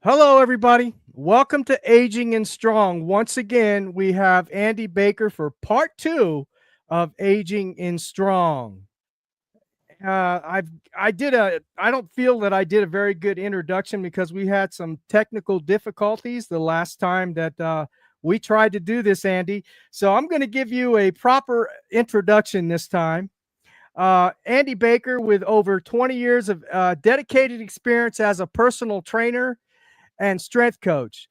Hello, everybody. Welcome to Aging and Strong. Once again, we have Andy Baker for part two of Aging and Strong. I don't feel that I did a very good introduction because we had some technical difficulties the last time that we tried to do this, Andy. So I'm going to give you a proper introduction this time. Andy Baker, with over 20 years of dedicated experience as a personal trainer and strength coach.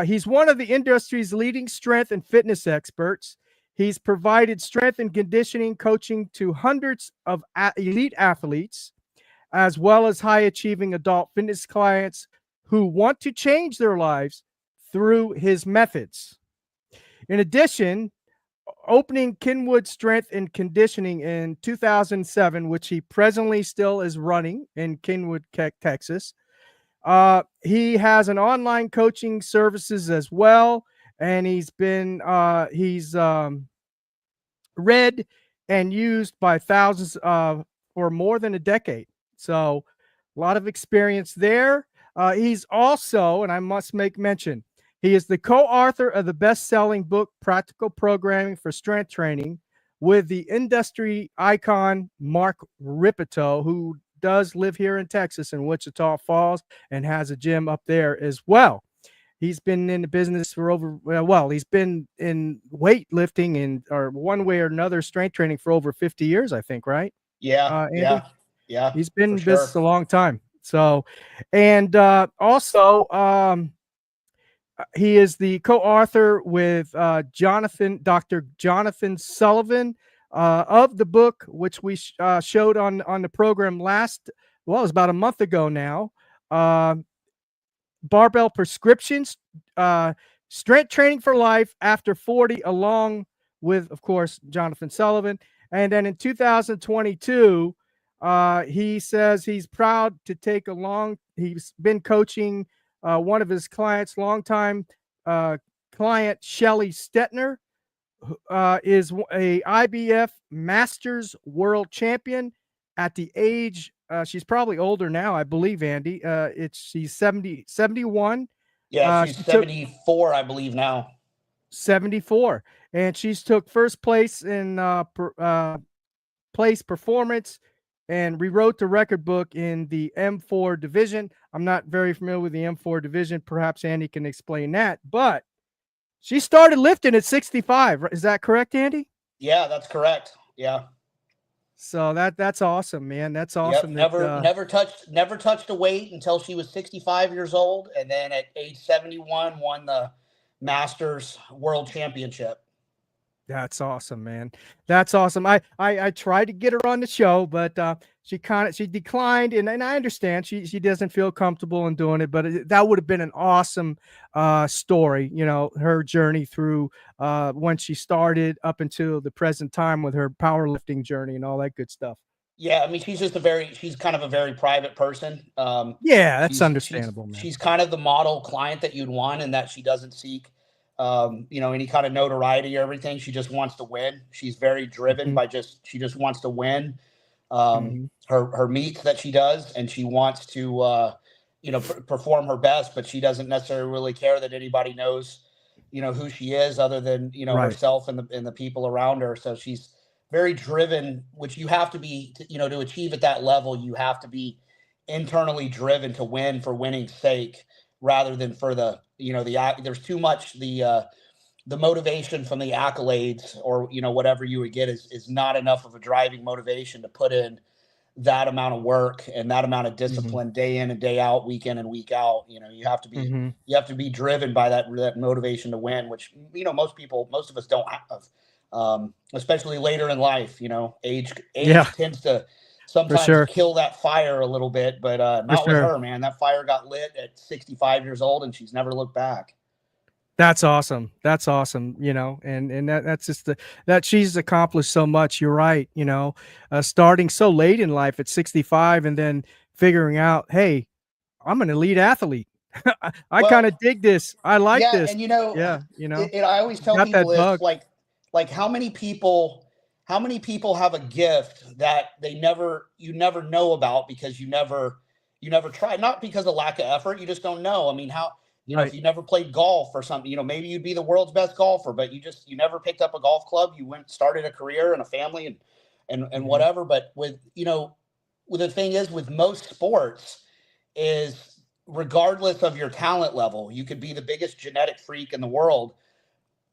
He's one of the industry's leading strength and fitness experts. He's provided strength and conditioning coaching to hundreds of elite athletes, as well as high achieving adult fitness clients who want to change their lives through his methods. In addition, opening Kenwood Strength and Conditioning in 2007, which he presently still is running in Kenwood, Texas. He has an online coaching services as well, and he's read and used by thousands for more than a decade. So a lot of experience there. He's also, and I must make mention, he is the co-author of the best-selling book Practical Programming for Strength Training with the industry icon Mark Rippetoe, who does live here in Texas in Wichita Falls and has a gym up there as well. He's been in the business for he's been in weightlifting and or one way or another strength training for over 50 years, I think, right? Yeah, Andy? yeah, He's been in for business sure. a long time. So, and also, he is the co-author with Dr. Jonathan Sullivan, of the book, which we showed on the program it was about a month ago now. Barbell Prescriptions, Strength Training for Life After 40, along with, of course, Jonathan Sullivan. And then in 2022, he says he's proud to take he's been coaching one of his clients, longtime client, Shelly Stetner, is a IBF Masters World Champion at the age, she's probably older now, I believe, Andy. She's 71. Yeah, she's She took 74, I believe now. 74, and she's took first place in place performance and rewrote the record book in the M4 division. I'm not very familiar with the M4 division. Perhaps Andy can explain that, but she started lifting at 65. Is that correct, Andy? Yeah, that's correct. Yeah. So that's awesome, man. That's Yep. awesome. Never touched a weight until she was 65 years old, and then at age 71 won the Masters World Championship. That's awesome, man. That's awesome. I tried to get her on the show, but she declined, and I understand she doesn't feel comfortable in doing it, but that would have been an awesome story, her journey through when she started up until the present time with her powerlifting journey and all that good stuff. Yeah, I mean, she's kind of a very private person. Yeah, that's she's understandable, man. she's kind of the model client that you'd want, in that she doesn't seek any kind of notoriety or everything. She just wants to win. She's very driven Mhm. she just wants to win. Mhm. Her meets that she does, and she wants to perform her best, but she doesn't necessarily really care that anybody knows who she is, other than Right. herself and the people around her. So she's very driven, which you have to be to achieve at that level. You have to be internally driven to win for winning's sake, rather than for there's too much the motivation from the accolades, or whatever you would get is not enough of a driving motivation to put in that amount of work and that amount of Mhm. discipline, day in and day out, week in and week out. Mhm. You have to be driven by that motivation to win, which most of us don't have, especially later in life. Age Yeah, tends to for sometimes sure. kill that fire a little bit, but For not with sure. her, man. That fire got lit at 65 years old, and she's never looked back. That's awesome. That's awesome, and that's just that she's accomplished so much. You're right, starting so late in life at 65 and then figuring out, "Hey, I'm an elite athlete. I kinda Well, dig this. I like yeah, this." and Yeah, I always tell got people that this, bug. like how many people have a gift that you never know about, because you never tried, not because of lack of effort. You just don't know. I mean, how, if Right. you never played golf or something, maybe you'd be the world's best golfer, but you never picked up a golf club. You went, started a career and a family and Mhm. whatever. But with the thing is with most sports is regardless of your talent level, you could be the biggest genetic freak in the world.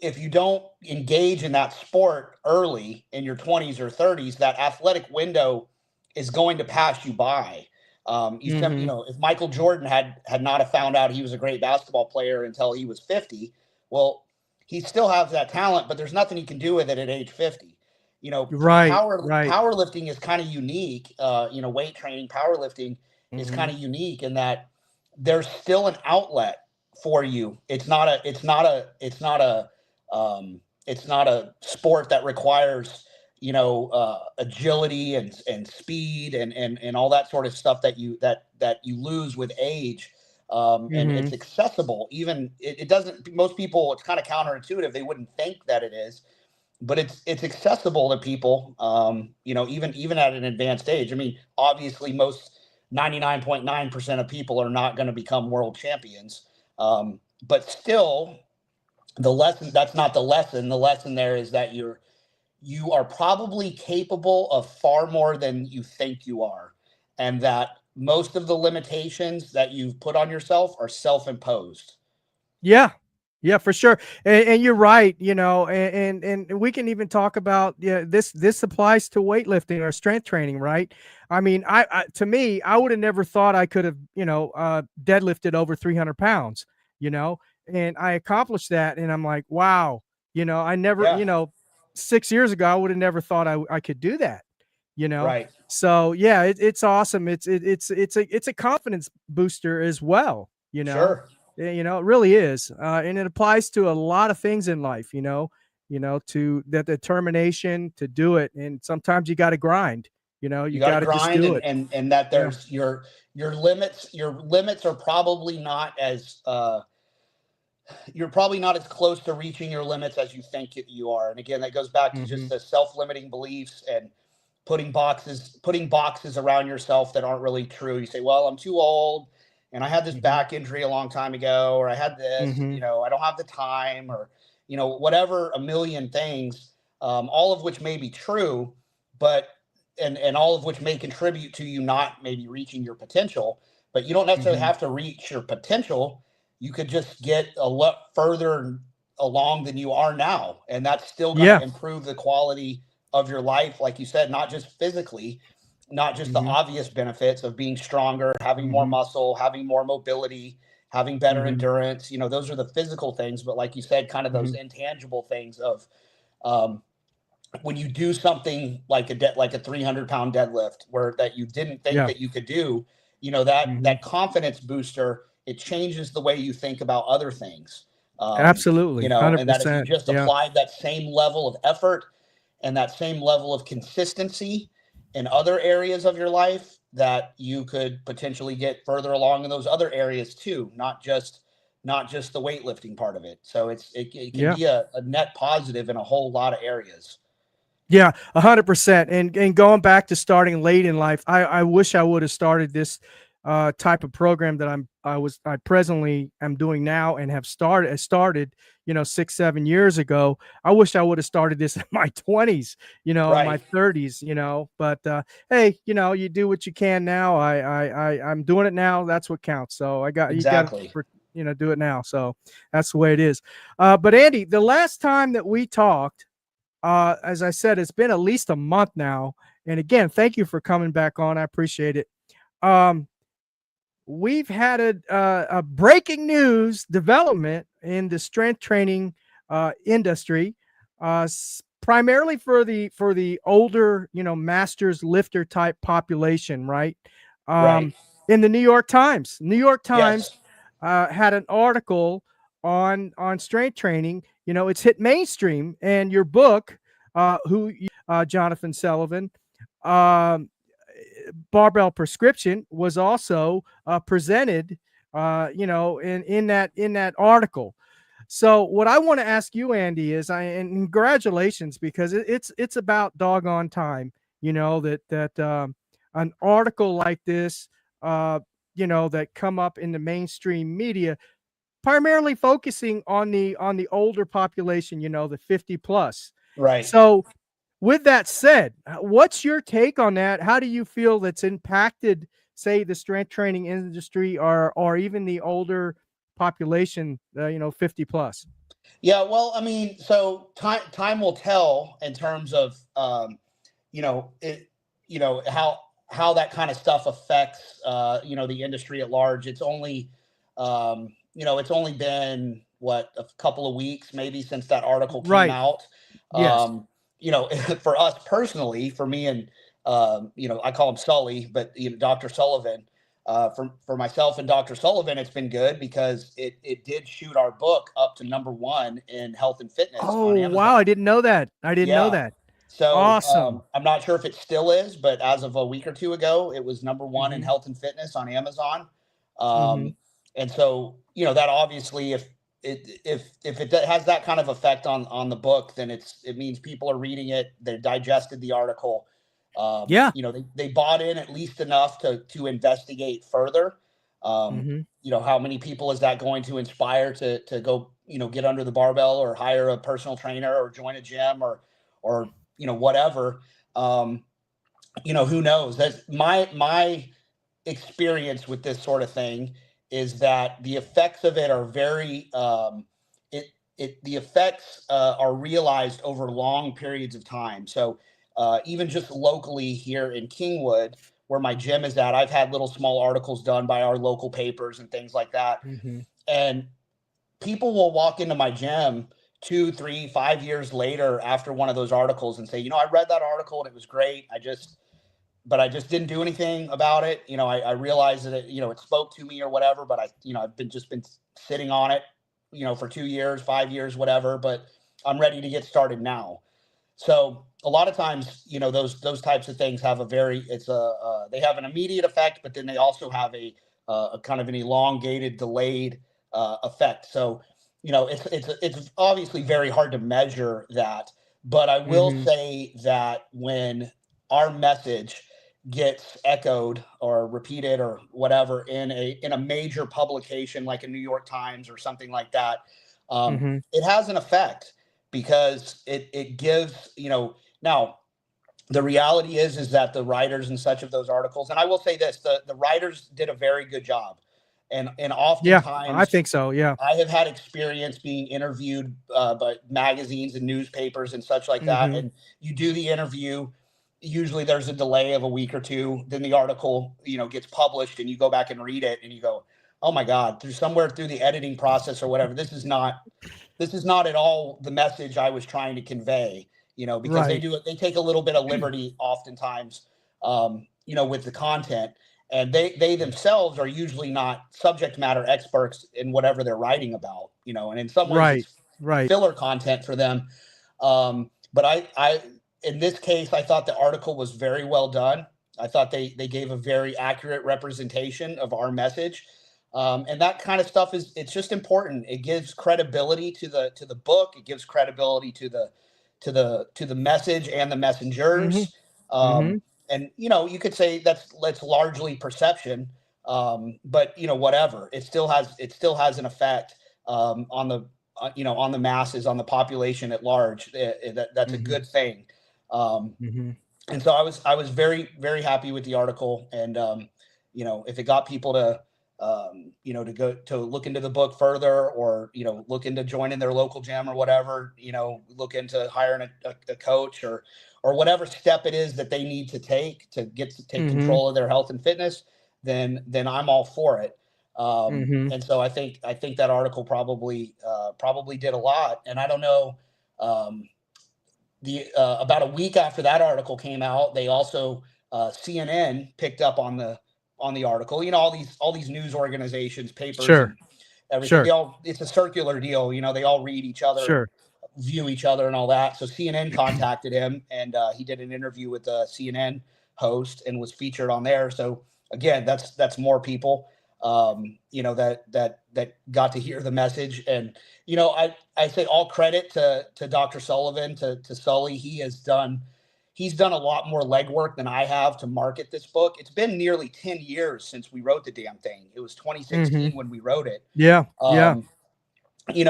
If you don't engage in that sport early in your 20s or 30s, that athletic window is going to pass you by. Mhm. If Michael Jordan had not have found out he was a great basketball player until he was 50, well, he still has that talent, but there's nothing he can do with it at age 50. Right. Right. Powerlifting is kind of unique. Weight training, powerlifting is kind Mhm. of unique in that there's still an outlet for you. It's not a sport that requires agility and speed and all that sort of stuff that you lose with age. And it's Mhm. accessible. Even it doesn't. Most people, it's kind of counterintuitive. They wouldn't think that it is, but it's accessible to people. Even at an advanced age. I mean, obviously, most 99.9% of people are not going to become world champions. But still, the lesson that's not the lesson. The lesson there is that you are probably capable of far more than you think you are, and that most of the limitations that you've put on yourself are self-imposed. Yeah. Yeah, for sure. And you're right, and we can even talk about, yeah, this applies to weightlifting or strength training, right? I mean, to me, I would have never thought I could have, deadlifted over 300 pounds, you know, and I accomplished that. And I'm like, wow, I never, Yeah, 6 years ago, I would have never thought I could do that, you know? right. So yeah, it's awesome. It's a confidence booster as well, Sure. yeah, it really is, and it applies to a lot of things in life. To the determination to do it, and sometimes you got to grind. You You got to got to just grind, do and it. that Yeah. there's your limits are probably not as you're probably not as close to reaching your limits as you think you are. And again, that goes back to just Hmm. the self-limiting beliefs and putting boxes around yourself that aren't really true. You say, well, I'm too old and I had this Hmm. back injury a long time ago, or I had this, and Hmm. I don't have the time, or whatever, a million things, all of which may be true, but and all of which may contribute to you not maybe reaching your potential. But you don't necessarily Hmm. have to reach your potential. You could just get a lot further along than you are now, and that's still going to Yeah. improve the quality of your life, like you said, not just physically, not just the Hmm. obvious benefits of being stronger, having more Hmm. muscle, having more mobility, having better Hmm. endurance. Those are the physical things, but like you said, kind of those Hmm. intangible things of um, when you do something like like a 300-pound deadlift, where that you didn't think Yeah. that you could do. That Hmm. that confidence booster, it changes the way you think about other things. Absolutely. And that if you 100%. just Yeah. applied that same level of effort and that same level of consistency in other areas of your life, that you could potentially get further along in those other areas too, not just the weightlifting part of it. So it can Yeah. be a net positive in a whole lot of areas. Yeah, 100%. And going back to starting late in life, I wish I would have started this type of program that I presently am doing now and have started 6-7 years ago. I wish I would have started this in my 20s, in my Right. 30s, But hey, you do what you can now. I'm doing it now. That's what counts. So you got Exactly. to do it now. So that's the way it is. But Andy, the last time that we talked, as I said, it's been at least a month now. And again, thank you for coming back on. I appreciate it. Um, we've had a breaking news development in the strength training industry, primarily for the older, masters lifter type population, right? Right. Um, in the New York Times, Yes. had an article on strength training. It's hit mainstream, and your book, Jonathan Sullivan, um, Barbell Prescription, was also presented, in that article. So what I want to ask you, Andy, is and congratulations, because it's about doggone time, that an article like this, uh, that come up in the mainstream media, primarily focusing on the older population, the 50 plus. Right. So with that said, what's your take on that? How do you feel that's impacted, say, the strength training industry, or even the older population, 50 plus? Yeah, well, I mean, so time will tell in terms of it, how that kind of stuff affects the industry at large. It's only been what, a couple of weeks maybe since that article came Right. out. Yes. For us personally, for me and I call him Sully, but Dr. Sullivan. For myself and Dr. Sullivan, it's been good because it did shoot our book up to #1 in health and fitness Oh, on wow, I Amazon. didn't know that. I didn't know Yeah. that. So Awesome. I'm not sure if it still is, but as of a week or two ago, it was #1 in Mhm. health and fitness on Amazon. Mhm. Um, and so, that obviously, if it has that kind of effect on the book, then it means people are reading it, they digested the article, Yeah. they bought in at least enough to investigate further. Mhm. How many people is that going to inspire to go, get under the barbell or hire a personal trainer or join a gym or whatever. Who knows? That's my experience with this sort of thing, is that the effects of it are very the effects are realized over long periods of time. So even just locally here in Kingwood, where my gym is at, I've had little small articles done by our local papers and things like that. Mhm. And people will walk into my gym 2, 3, 5 years later after one of those articles and say, I read that article and it was great. I just didn't do anything about it. I realized that it spoke to me or whatever, but I've been sitting on it, for 2 years, 5 years, whatever, but I'm ready to get started now. So a lot of times, those types of things have they have an immediate effect, but then they also have a kind of an elongated, delayed effect. So, it's obviously very hard to measure that, but I will Mhm. say that when our message gets echoed or repeated or whatever in a major publication like a New York Times or something like that, Mhm. it has an effect, because it gives, now the reality is that the writers and such of those articles, and I will say this, the writers did a very good job, and Yeah, I oftentimes think so, yeah. I have had experience being interviewed by magazines and newspapers and such like that. Mhm. And you do the interview. Usually there's a delay of a week or two. Then the article, gets published, and you go back and read it and you go, oh my God, through the editing process or whatever, this is not at all the message I was trying to convey, because Right. they take a little bit of liberty oftentimes, with the content, and they themselves are usually not subject matter experts in whatever they're writing about, and in some ways Right. it's Right. filler content for them. But in this case, I thought the article was very well done. I thought they gave a very accurate representation of our message. And that kind of stuff it's just important. It gives credibility to the book. It gives credibility to the message and the Mhm. messengers. Mhm. And you could say that's largely perception, but whatever. It still has an effect on the masses, on the population at large. That's a Mhm. good thing. Um, Mhm. and so I was very, very happy with the article, and if it got people to go to look into the book further, or look into joining their local gym or whatever, look into hiring a coach, or whatever step it is that they need to take to take Mhm. control of their health and fitness, then I'm all for it. Mhm. And so I think that article probably did a lot. And I don't know, the about a week after that article came out, they also CNN picked up on the article. All these news organizations, papers, Sure. and everything. Sure. It's a circular deal. They all read each other and Sure. view each other and all that. So CNN contacted him, and he did an interview with the CNN host and was featured on there. So again, that's more people, that got to hear the message. And I say all credit to Dr. Sullivan, to Sully. He has done he's done a lot more legwork than I have to market this book. It's been nearly 10 years since we wrote the damn thing. It was 2016 when we wrote it. Yeah. Yeah.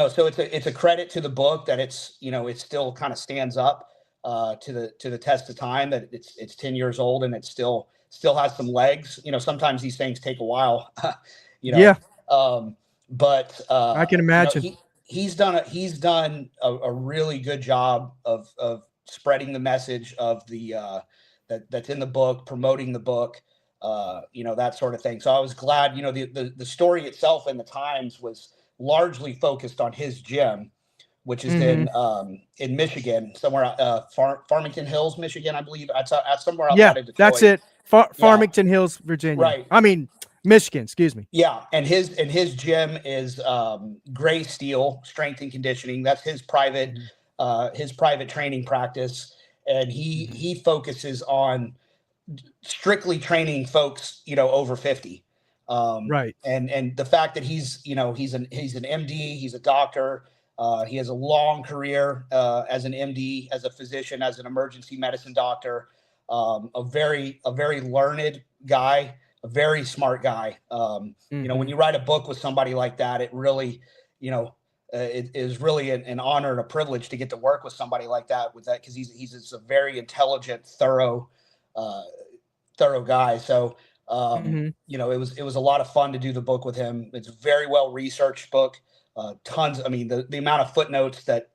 So it's a credit to the book that it's, it still kind of stands up to the test of time, that it's 10 years old and it still has some legs. Sometimes these things take a while, Yeah. But I can imagine. He's done a really good job of spreading the message of the that's in the book, promoting the book, that sort of thing. So I was glad, the story itself in the Times was largely focused on his gym, which is in Michigan, somewhere, Farmington Hills, Michigan, I believe. That's somewhere outside of Detroit. That's it. Farmington Hills, Virginia. Right. I mean, Michigan, excuse me. Yeah. And his gym is Gray Steel Strength and Conditioning. That's his private training practice. And he focuses on strictly training folks, over 50. Right. And the fact that he's an MD, he's a doctor. He has a long career as an MD, as a physician, as an emergency medicine doctor. A very learned guy, a very smart guy. When you write a book with somebody like that, it really, it is really an honor and a privilege to get to work with somebody like that. Because he's a very intelligent, thorough guy. So. It was a lot of fun to do the book with him. It's a very well researched book. Tons. I mean, the amount of footnotes that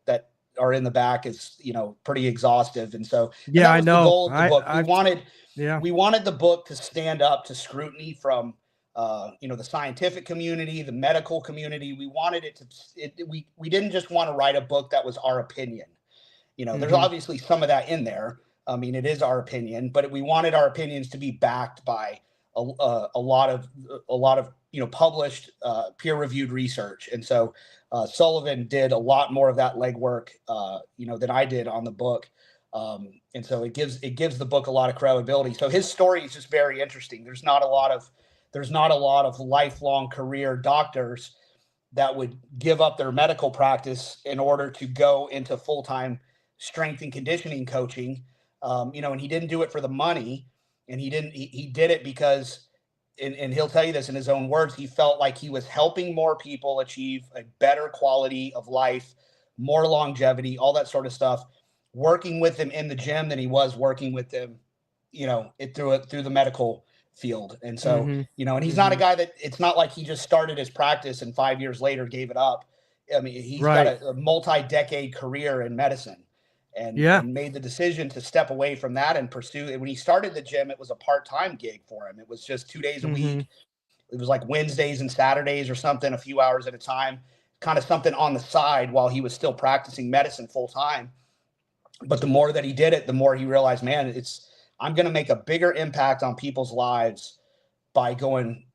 are in the back is, pretty exhaustive. And so, yeah, I know. The goal of the book. We wanted the book to stand up to scrutiny from, the scientific community, the medical community. We wanted we didn't just want to write a book that was our opinion. There's obviously some of that in there. I mean, it is our opinion, but we wanted our opinions to be backed by a lot of published peer-reviewed research. And so Sullivan did a lot more of that legwork, than I did on the book. And so it gives the book a lot of credibility. So his story is just very interesting. There's not a lot of lifelong career doctors that would give up their medical practice in order to go into full-time strength and conditioning coaching. And he didn't do it for the money, and he did it because, and he'll tell you this in his own words, he felt like he was helping more people achieve a better quality of life, more longevity, all that sort of stuff, working with them in the gym than he was working with them, through the medical field. And so, and he's not a guy that, it's not like he just started his practice and 5 years later gave it up. I mean, he's got a multi-decade career in medicine. And made the decision to step away from that and pursue it. When he started the gym, it was a part-time gig for him. It was just 2 days a week. It was like Wednesdays and Saturdays or something, a few hours at a time, kind of something on the side while he was still practicing medicine full time. But the more that he did it, the more he realized, man, I'm going to make a bigger impact on people's lives by going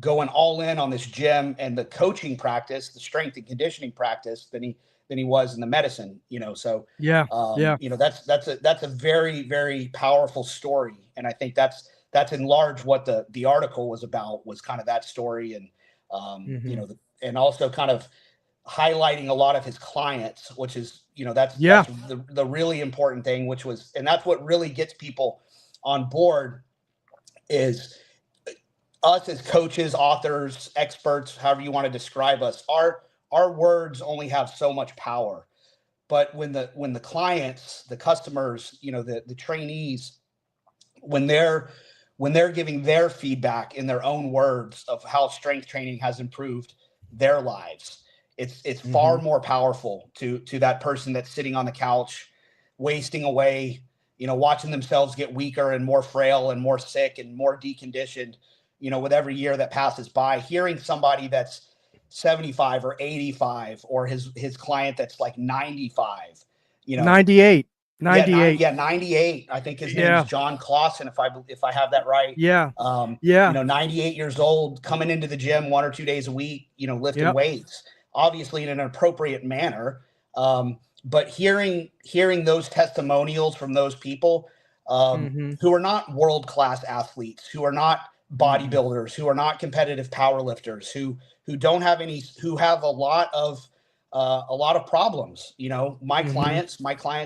all in on this gym and the coaching practice, the strength and conditioning practice than he was in the medicine, So, that's a very, very powerful story. And I think that's in large what the article was about, was kind of that story. And, and also kind of highlighting a lot of his clients, which is, that's the really important thing, and that's what really gets people on board, is us as coaches, authors, experts, however you want to describe us. Our words only have so much power, but when the clients, the customers, the trainees, when they're giving their feedback in their own words of how strength training has improved their lives, it's far more powerful to that person that's sitting on the couch, wasting away, watching themselves get weaker and more frail and more sick and more deconditioned, with every year that passes by. Hearing somebody that's 75 or 85, or his client that's like 95, 98. 98. I think his name is John Clausen, if I have that right. 98 years old, coming into the gym 1 or 2 days a week, lifting weights, obviously in an appropriate manner. But hearing those testimonials from those people who are not world-class athletes, who are not bodybuilders, who are not competitive powerlifters, who don't have who have a lot of problems. My clients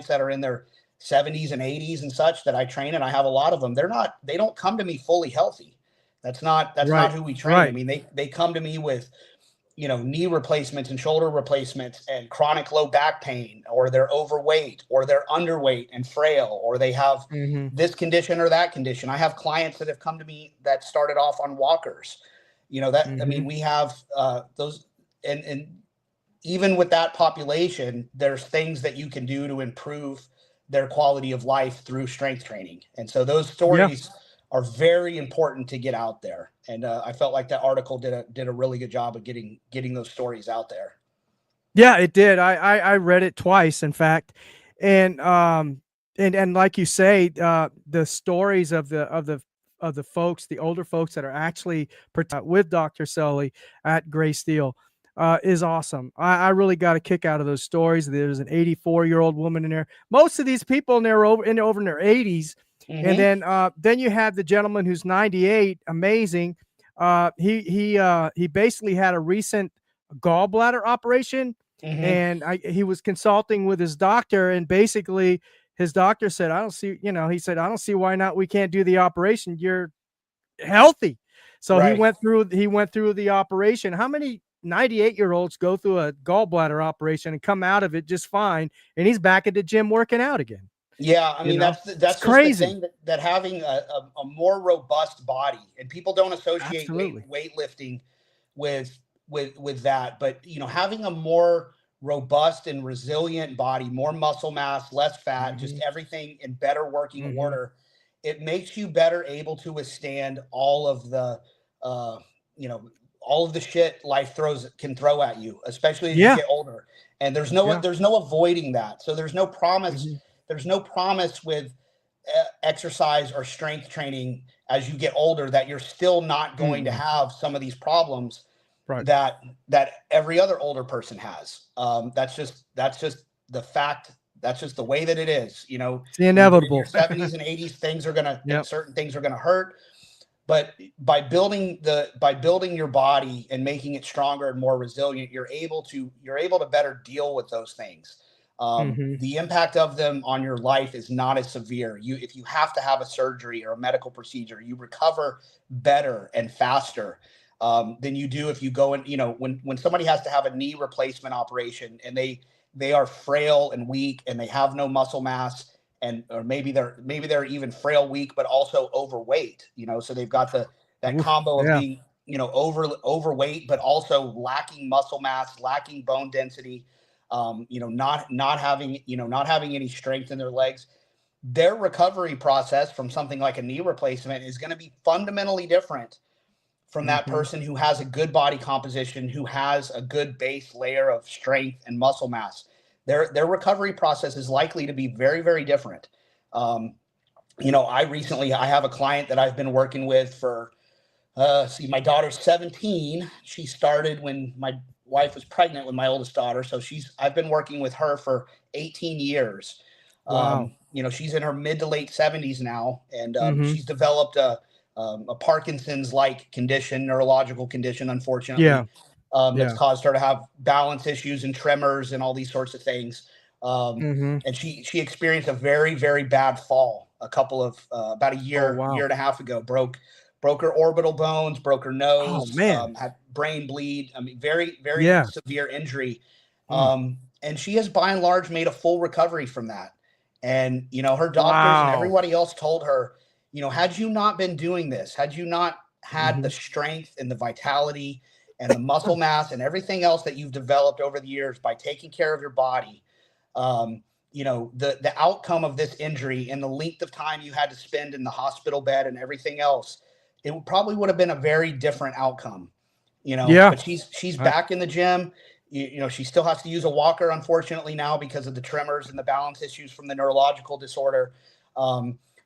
that are in their 70s and 80s and such that I train, and I have a lot of them. They don't come to me fully healthy. That's not Right. who we train. I Right. mean, they come to me with, knee replacements and shoulder replacements and chronic low back pain, or they're overweight, or they're underweight and frail, or they have Hmm. this condition or that condition. I have clients that have come to me that started off on walkers. I mean, Hmm. we have those, and even with that population, there's things that you can do to improve their quality of life through strength training. And so those Yeah. stories are very important to get out there. And I felt like that article did a really good job of getting those stories out there. Yeah, it did. I read it twice, in fact, and and like you say, the stories of the folks, the older folks that are actually with Dr. Sully at Gray Steel, is awesome. I really got a kick out of those stories. There's an 84-year-old woman in there. Most of these people in there over in their 80s, and Mm-hmm. then you have the gentleman who's 98, amazing. He basically had a recent gallbladder operation, Mm-hmm. and he was consulting with his doctor, and basically his doctor said, I don't see, he said, I don't see why not, we can't do the operation, you're healthy. So Right. he went through the operation. How many 98-year-olds go through a gallbladder operation and come out of it just fine, and he's back at the gym working out again? Yeah, I mean It's that's just the crazy. thing, that having a more robust body, and people don't associate Absolutely. weightlifting with that, but having a more robust and resilient body, more muscle mass, less fat, just Hmm. everything in better working Hmm. order, it makes you better able to withstand all of the uh, you know all of the shit life can throw at you, especially as you Yeah. get older. And Yeah. there's no avoiding that. So Hmm. there's no promise with exercise or strength training as you get older that you're still not going to Mm-mm. have some of these problems Right. that every other older person has. That's just the fact. That's just the way that it is. It's the When you get in your inevitable. 70s and 80s, Yep. certain things are gonna hurt. But by building your body and making it stronger and more resilient, you're able to better deal with those things. Hmm. The impact of them on your life is not as severe. If you have to have a surgery or a medical procedure, you recover better and faster than you do if you go and when somebody has to have a knee replacement operation, and they are frail and weak, and they have no muscle mass, and or maybe they're even frail, weak, but also overweight. So they've got that Oof. combo of Yeah. being overweight, but also lacking muscle mass, lacking bone density, not having any strength in their legs. Their recovery process from something like a knee replacement is going to be fundamentally different from that Hmm. person who has a good body composition, who has a good base layer of strength and muscle mass. Their recovery process is likely to be very, very different. Um, I have a client that I've been working with for my daughter's 17. She started when my wife was pregnant with my oldest daughter, so I've been working with her for 18 years. Wow. She's in her mid to late 70s now, and Hmm. she's developed a Parkinson's like condition, neurological condition, Yeah. unfortunately, that's Yeah. caused her to have balance issues and tremors and all these sorts of things. Hmm. And she experienced a very, very bad fall about a Oh, year wow. and a half ago. Broke her orbital bones, broke her Oh, nose, man. had brain bleed. I mean, very, very Yeah. severe injury. Mm. And she has by and large made a full recovery from that. And, her doctors and Wow. everybody else told her, had you not been doing this, had you not had Hmm. the strength and the vitality and the muscle mass and everything else that you've developed over the years by taking care of your body, the outcome of this injury and the length of time you had to spend in the hospital bed and everything else, probably would have been a very different outcome. Yeah. But she's I, back in the gym. She still has to use a walker, unfortunately, now because of the tremors and the balance issues from the neurological disorder.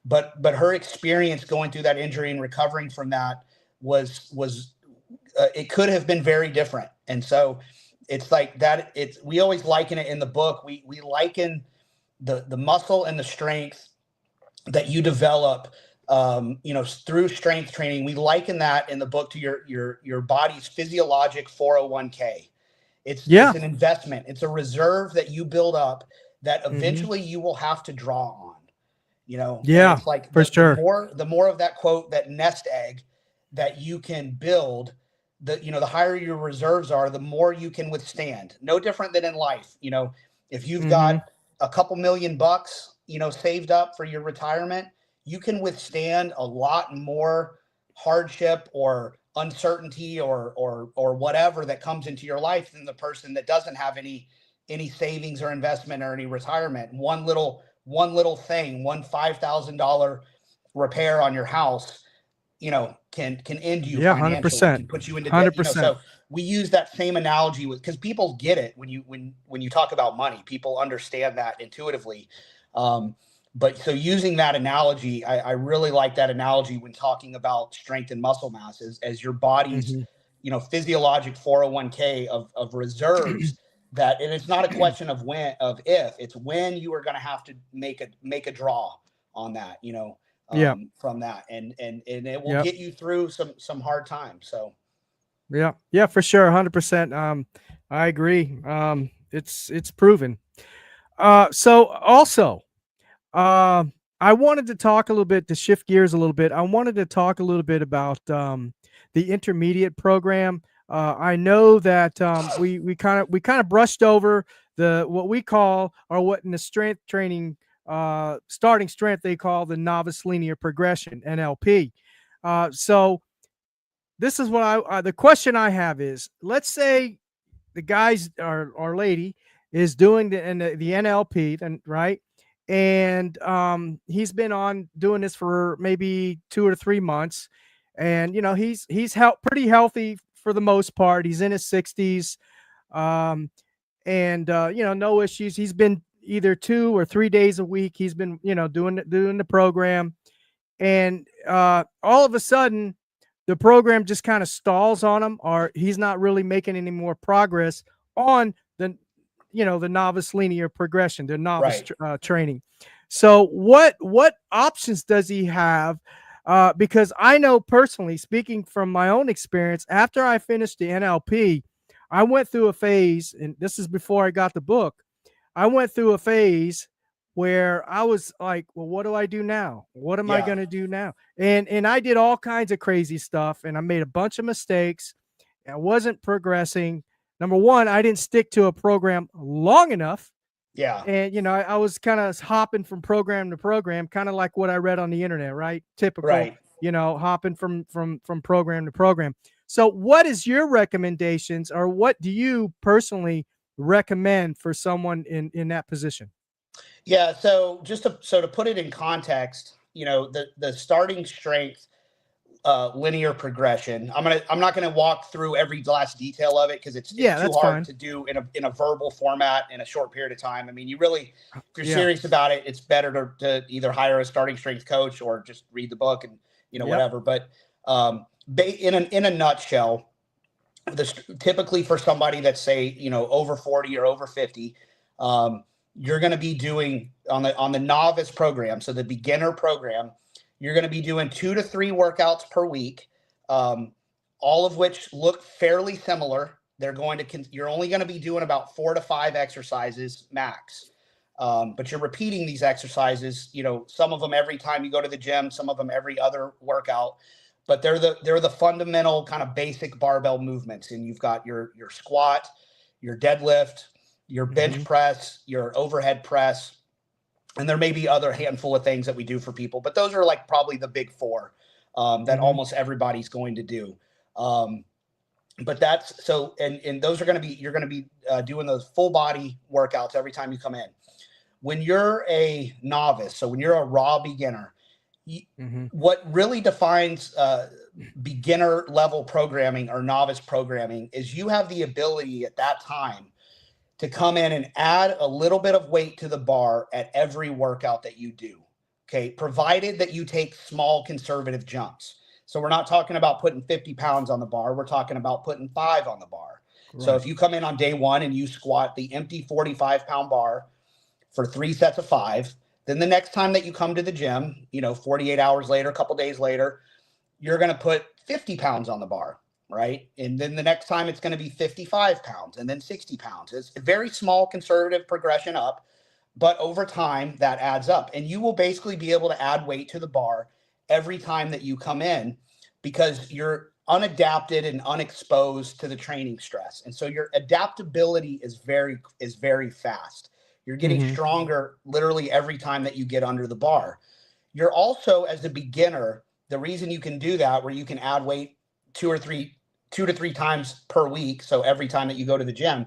But her experience going through that injury and recovering from that was it could have been very different. And so it's like that. We always liken it in the book. We liken the muscle and the strength that you develop through strength training. We liken that in the book to your body's physiologic 401k. It's yeah. an investment. It's a reserve that you build up that Mm-hmm. eventually you will have to draw on, and Yeah, it's like for the sure. more, of that quote, that nest egg that you can build, the higher your reserves are, the more you can withstand. No different than in life. If you've Mm-hmm. got a couple $1,000,000, saved up for your retirement, you can withstand a lot more hardship or uncertainty or whatever that comes into your life than the person that doesn't have any savings or investment or any retirement. One little thing, one $5,000 repair on your house, can end you Yeah, financially, 100%. can put you into debt. 100%. So we use that same analogy because people get it when you talk about money, people understand that intuitively. But so using that analogy, I really like that analogy when talking about strength and muscle mass as your body's, Mm-hmm. physiologic 401k of reserves. And it's not a question of if, it's when you are going to have to make a draw on that, Yeah. from that, and it will Yep. get you through some hard times. So Yeah. Yeah, for sure. 100%. I agree. It's proven. So also, I wanted to talk a little bit, to shift gears a little bit. I wanted to talk a little bit about the intermediate program. I know that we kind of brushed over what we call, or what in the strength training starting strength they call the novice linear progression, NLP. So this is what the question I have is, let's say the guys or lady is doing the NLP, then right, and he's been on doing this for maybe 2 or 3 months, and he's pretty healthy for the most part. He's in his 60s, um, and no issues. He's been either 2 or 3 days a week. He's been doing the program, and all of a sudden the program just kind of stalls on him, or he's not really making any more progress on the novice linear progression, the novice right. training. So what options does he have? Because I know personally, speaking from my own experience, after I finished the NLP, I went through a phase, and this is before I got the book. I went through a phase where I was like, well, what do I do now? What am I Yeah. going to do now? And I did all kinds of crazy stuff, and I made a bunch of mistakes. I wasn't progressing. Number one, I didn't stick to a program long enough. Yeah. And I was kind of hopping from program to program, kind of like what I read on the internet, right? Typical, Right. hopping from program to program. So what is your recommendations, or what do you personally recommend for someone in that position? Yeah. So to put it in context, the starting strength linear progression. I'm not gonna walk through every last detail of it because it's Yeah, too that's hard fine. to do in a verbal format in a short period of time. I mean, you really, if you're Yeah. serious about it, it's better to either hire a starting strength coach or just read the book and Yep. whatever. But in a nutshell, typically for somebody that's, say, over 40 or over 50, um, you're going to be doing on the novice program, so the beginner program, you're going to be doing 2 to 3 workouts per week, um, all of which look fairly similar. You're only going to be doing about 4 to 5 exercises max, but you're repeating these exercises, some of them every time you go to the gym, some of them every other workout, but they're the fundamental kind of basic barbell movements. And you've got your squat, your deadlift, your bench Hmm. press, your overhead press, and there may be other handful of things that we do for people, but those are like probably the big four, that Hmm. almost everybody's going to do. Um, but that's so, and those are going to be, you're going to be doing those full body workouts every time you come in. When you're a novice, so when you're a raw beginner, Hmm. what really defines beginner level programming or novice programming is you have the ability at that time to come in and add a little bit of weight to the bar at every workout that you do. Okay. Provided that you take small conservative jumps. So we're not talking about putting 50 pounds on the bar. We're talking about putting 5 on the bar. So Right. if you come in on day one and you squat the empty 45-pound bar for 3 sets of 5, then the next time that you come to the gym, 48 hours later, a couple days later, you're going to put 50 pounds on the bar, right? And then the next time it's going to be 55 pounds and then 60 pounds. It's a very small conservative progression up. but over time that adds up, and you will basically be able to add weight to the bar every time that you come in, because you're unadapted and unexposed to the training stress. And so your adaptability is very fast. You're getting Mm-hmm. stronger literally every time that you get under the bar. You're also, as a beginner, the reason you can do that, where you can add weight two to three times per week, so every time that you go to the gym,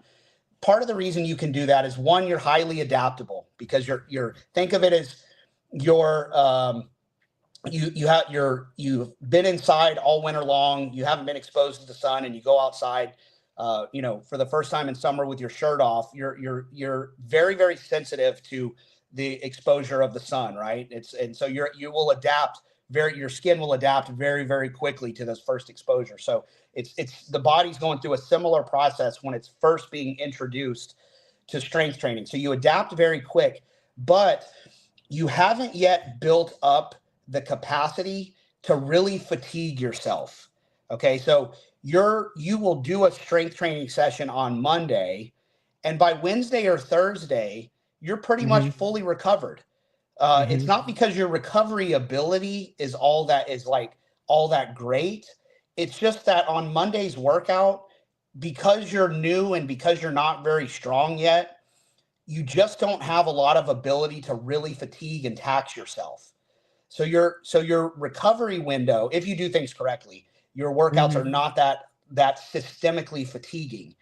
part of the reason you can do that is, one, you're highly adaptable, because you're think of it as you've been inside all winter long, you haven't been exposed to the sun, and you go outside for the first time in summer with your shirt off. You're very, very sensitive to the exposure of the sun, right? And so you will adapt your skin will adapt very, very quickly to this first exposure. So it's the body's going through a similar process when it's first being introduced to strength training. So you adapt very quick, but you haven't yet built up the capacity to really fatigue yourself. Okay, so you will do a strength training session on Monday, and by Wednesday or Thursday, you're pretty much fully recovered. It's not because your recovery ability is all that great. It's just that on Monday's workout, because you're new and because you're not very strong yet, you just don't have a lot of ability to really fatigue and tax yourself. So your recovery window, if you do things correctly, your workouts are not that systemically fatiguing.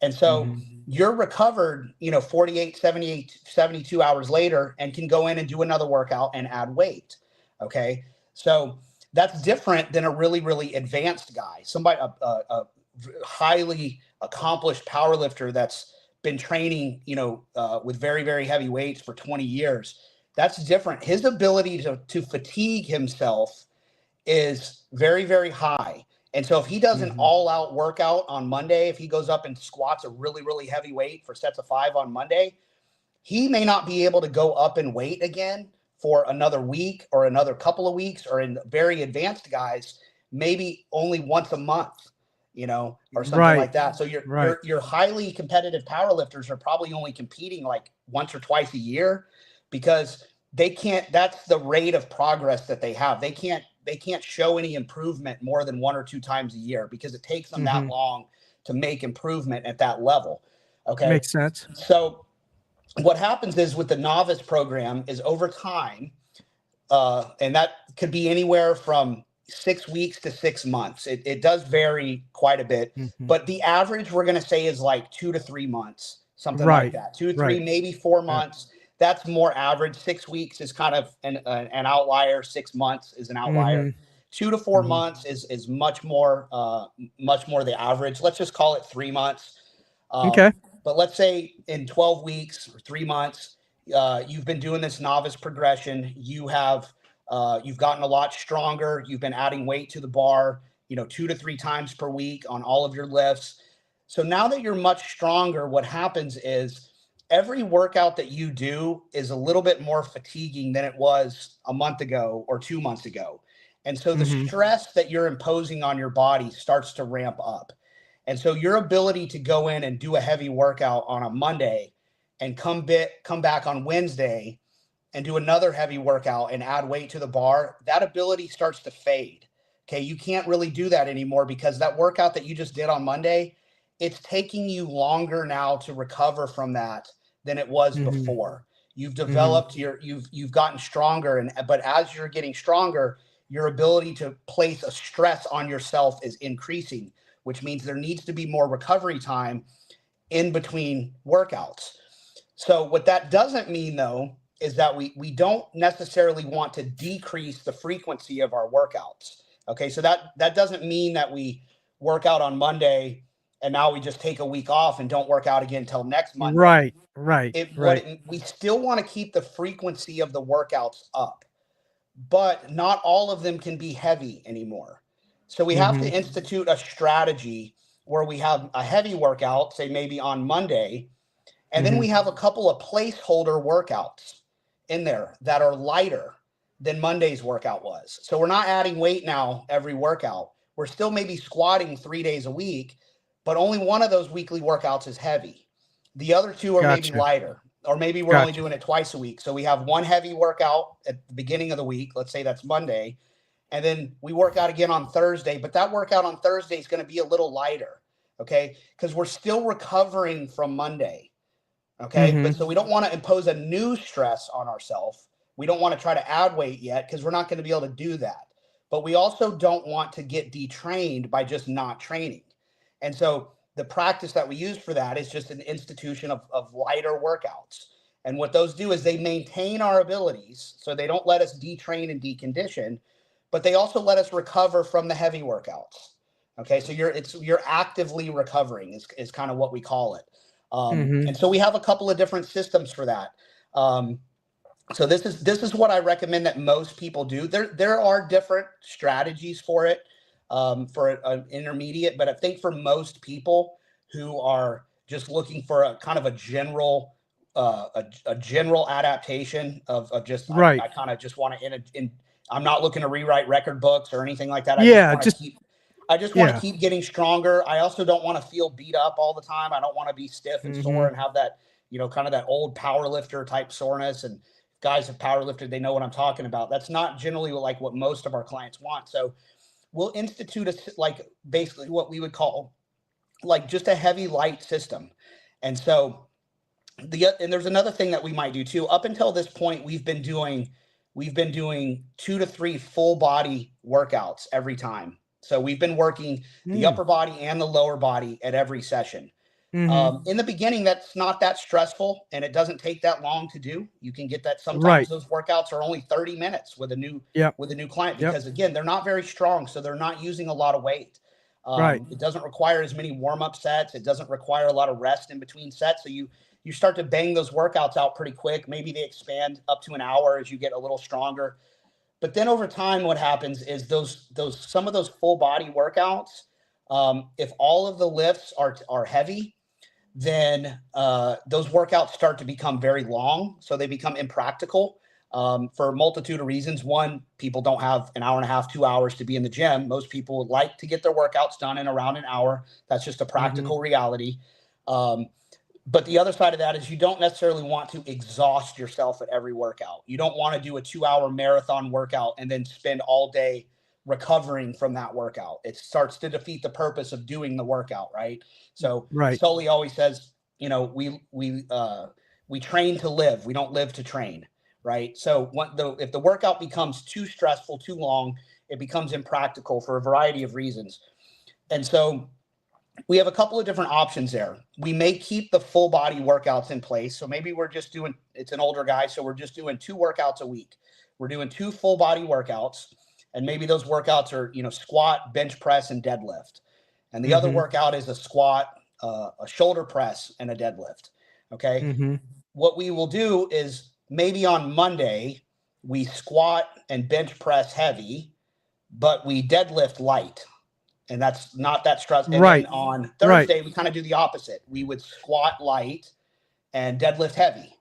And so you're recovered, 48, 78, 72 hours later, and can go in and do another workout and add weight. Okay. So that's different than a really, really advanced guy, somebody, a highly accomplished power lifter that's been training, with very, very heavy weights for 20 years. That's different. His ability to fatigue himself is very, very high. And so if he does an all-out workout on Monday, if he goes up and squats a really, really heavy weight for sets of 5 on Monday, he may not be able to go up in weight again for another week or another couple of weeks, or in very advanced guys, maybe only once a month, or something like that. So your highly competitive powerlifters are probably only competing like once or twice a year, because that's the rate of progress that they have. They can't show any improvement more than 1 or 2 times a year, because it takes them that long to make improvement at that level. Okay. Makes sense. So what happens is, with the novice program, is over time, and that could be anywhere from 6 weeks to 6 months. It does vary quite a bit, but the average we're going to say is like 2 to 3 months, something like that. 2 to 3, maybe 4 months. That's more average. 6 weeks is kind of an outlier. 6 months is an outlier. 2 to 4 months is much more the average. Let's just call it 3 months. Okay. But let's say in 12 weeks or 3 months, you've been doing this novice progression. You've gotten a lot stronger. You've been adding weight to the bar, 2 to 3 times per week on all of your lifts. So now that you're much stronger, what happens is, every workout that you do is a little bit more fatiguing than it was a month ago or 2 months ago. And so the stress that you're imposing on your body starts to ramp up. And so your ability to go in and do a heavy workout on a Monday and come back on Wednesday and do another heavy workout and add weight to the bar, that ability starts to fade. Okay. You can't really do that anymore, because that workout that you just did on Monday, it's taking you longer now to recover from that than it was before. You've developed you've gotten stronger, but as you're getting stronger, your ability to place a stress on yourself is increasing, which means there needs to be more recovery time in between workouts. So what that doesn't mean, though, is that we don't necessarily want to decrease the frequency of our workouts. Okay, so that doesn't mean that we work out on Monday and now we just take a week off and don't work out again until next Monday. Right. We still want to keep the frequency of the workouts up, but not all of them can be heavy anymore. So we have to institute a strategy where we have a heavy workout, say maybe on Monday, and then we have a couple of placeholder workouts in there that are lighter than Monday's workout was. So we're not adding weight now every workout. We're still maybe squatting 3 days a week, but only one of those weekly workouts is heavy. The other 2 are maybe lighter. or maybe we're only Gotcha. doing it twice a week. So we have one heavy workout at the beginning of the week. Let's say that's Monday. And then we work out again on Thursday, but that workout on Thursday is going to be a little lighter. Okay. Because we're still recovering from Monday. Okay. Mm-hmm. But so we don't want to impose a new stress on ourselves. We don't want to try to add weight yet because we're not going to be able to do that. But we also don't want to get detrained by just not training. And so the practice that we use for that is just an institution of lighter workouts. And what those do is they maintain our abilities. So they don't let us detrain and decondition, but they also let us recover from the heavy workouts. Okay. So you're actively recovering is kind of what we call it. And so we have a couple of different systems for that. So this is what I recommend that most people do. There are different strategies for it, for an intermediate, but I think for most people who are just looking for a kind of a general adaptation of just Right. I kind of just want to I'm not looking to rewrite record books or anything like that. I Yeah. just want to keep getting stronger. I also don't want to feel beat up all the time. I don't want to be stiff and sore and have that, kind of that old power lifter type soreness. And guys have power lifted, they know what I'm talking about. That's not generally like what most of our clients want. So we'll institute basically what we would call like just a heavy light system. And so and there's another thing that we might do too. Up until this point, we've been doing 2 to 3 full body workouts every time. So we've been working the upper body and the lower body at every session. In the beginning, that's not that stressful and it doesn't take that long to do. You can get that. Sometimes those workouts are only 30 minutes with a new client because again, they're not very strong. So they're not using a lot of weight. It doesn't require as many warm-up sets. It doesn't require a lot of rest in between sets. So you start to bang those workouts out pretty quick. Maybe they expand up to an hour as you get a little stronger. But then over time, what happens is some of those full body workouts, if all of the lifts are heavy, then those workouts start to become very long. So they become impractical for a multitude of reasons. One, people don't have an hour and a half, 2 hours to be in the gym. Most people would like to get their workouts done in around an hour. That's just a practical reality. But the other side of that is you don't necessarily want to exhaust yourself at every workout. You don't want to do a 2-hour marathon workout and then spend all day recovering from that workout. It starts to defeat the purpose of doing the workout, right? So Sully always says, we train to live. We don't live to train, right? So if the workout becomes too stressful, too long, it becomes impractical for a variety of reasons. And so we have a couple of different options there. We may keep the full body workouts in place. So maybe it's an older guy, so we're just doing 2 workouts a week. We're doing 2 full body workouts. And maybe those workouts are, squat, bench press, and deadlift. And the other workout is a squat, a shoulder press, and a deadlift. Okay. What we will do is maybe on Monday, we squat and bench press heavy, but we deadlift light. And that's not that stress. And then on Thursday, we kind of do the opposite. We would squat light and deadlift heavy.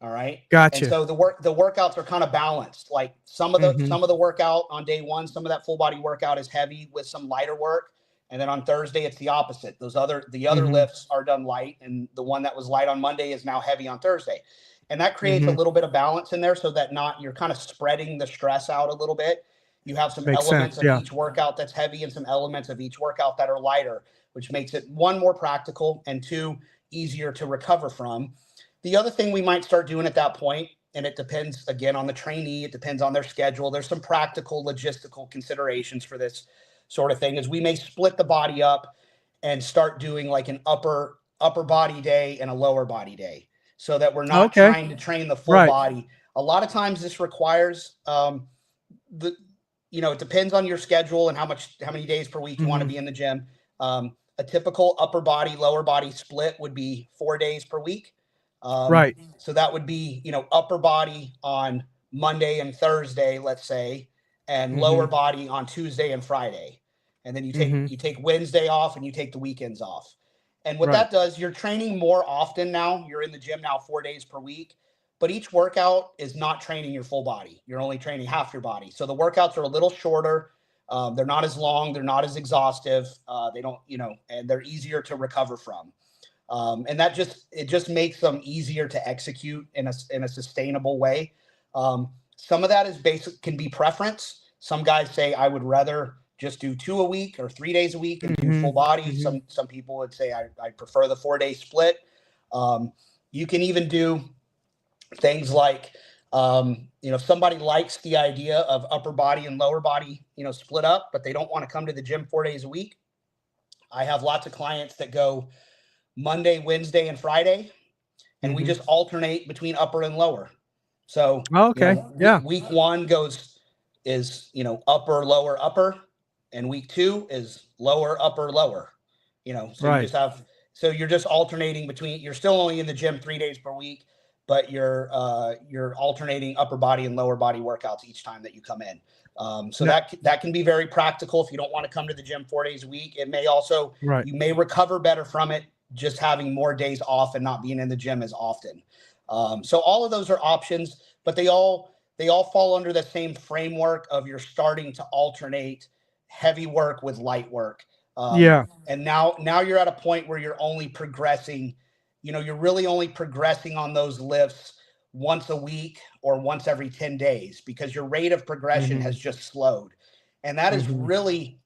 All right. Gotcha. And so the workouts are kind of balanced. Like some of the workout on day one, some of that full body workout is heavy with some lighter work. And then on Thursday, it's the opposite. The other lifts are done light. And the one that was light on Monday is now heavy on Thursday. And that creates a little bit of balance in there so that you're kind of spreading the stress out a little bit. You have some elements of each workout that's heavy and some elements of each workout that are lighter, which makes it 1, more practical, and 2, easier to recover from. The other thing we might start doing at that point, and it depends again on the trainee, it depends on their schedule. There's some practical logistical considerations for this sort of thing, is we may split the body up and start doing like an upper body day and a lower body day so that we're not trying to train the full body. A lot of times this requires it depends on your schedule and how many days per week you want to be in the gym. A typical upper body, lower body split would be 4 days per week. So that would be, upper body on Monday and Thursday, let's say, and lower body on Tuesday and Friday. And then you take Wednesday off and you take the weekends off. And what that does, you're training more often now. You're in the gym now 4 days per week. But each workout is not training your full body. You're only training half your body. So the workouts are a little shorter. They're not as long. They're not as exhaustive. They don't, and they're easier to recover from. And it just makes them easier to execute in a sustainable way. Some of that is can be preference. Some guys say, I would rather just do 2 a week or 3 days a week and do full body. Some people would say, I prefer the 4-day split. You can even do things like, somebody likes the idea of upper body and lower body, split up, but they don't want to come to the gym 4 days a week. I have lots of clients that go Monday, Wednesday, and Friday, and we just alternate between upper and lower. So, week 1 is upper, lower, upper, and week 2 is lower, upper, lower. So you're just alternating between. You're still only in the gym 3 days per week, but you're alternating upper body and lower body workouts each time that you come in. That can be very practical if you don't want to come to the gym 4 days a week. It may also, you may recover better from it just having more days off and not being in the gym as often. So all of those are options, but they all fall under the same framework of you're starting to alternate heavy work with light work. And now you're at a point where you're only progressing, you're really only progressing on those lifts once a week or once every 10 days because your rate of progression has just slowed. And that is really,